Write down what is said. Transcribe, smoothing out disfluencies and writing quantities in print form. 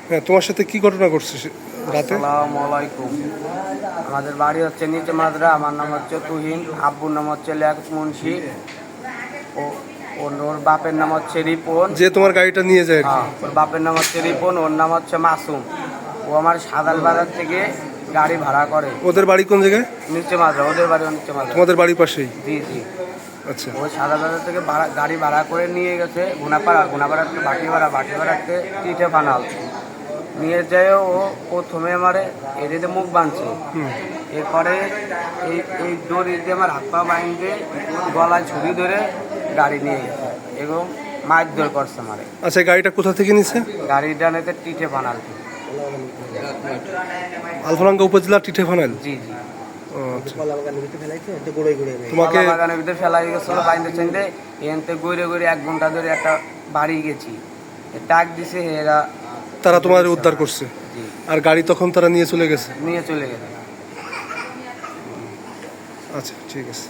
হ্যাঁ, তোমার সাথে কি ঘটনা ঘটছে রাতে? আসসালামু আলাইকুম। আমাদের বাড়ি হচ্ছে নিচে মাদ্রা। আমার নাম হচ্ছে তুহিন, আব্বুর নাম হচ্ছে লিয়াকত মুন্সি, ও ওর বাপের নাম হচ্ছে রিপন। যে তোমার গাড়িটা নিয়ে যায় আর কি? হ্যাঁ, ওর বাপের নাম হচ্ছে রিপন, ওর নাম হচ্ছে মাসুম। ও আমার সাদাল বাজার থেকে গাড়ি ভাড়া করে। ওদের বাড়ি কোন জায়গায়? নিচে মাদ্রা, ওদের বাড়িও নিচে মাদ্রা। তোমাদের বাড়ির পাশেই? জি জি। আচ্ছা। ও সাদাল বাজার থেকে গাড়ি ভাড়া করে নিয়ে গেছে গুনাপাড়া থেকে বাটিপাড়াতে তিঠে বানাল নিয়ে যায়। ও প্রথমে আমারে এদিকে মুখ বাঁধছে, এরপরে এই দড়ি দিয়ে আমার হাত পা বাইন্ধে গলায় ছুরি ধরে গাড়ি নিয়ে গেছে এবং মারধর করছে আমারে। আচ্ছা, গাড়িটা কোথা থেকে নিছে? গাড়িটা নিতে টিটে বানাল। আলফালাঙ্গা উপজেলা টিঠে ফানাইল? জি জি। তোমাকে বাগানের ভিতরে ফেলাই গেছিল বাইন্দে চেন্দে, এনতে ঘুরে 1 ঘন্টা ধরে একটা বাড়ি গেছি, টাক দিছে এরা, তারা তোমার উদ্ধার করছে? জি, আর গাড়ি তখন তারা নিয়ে চলে গেছে? নিয়ে চলে গেছে। আচ্ছা, ঠিক আছে।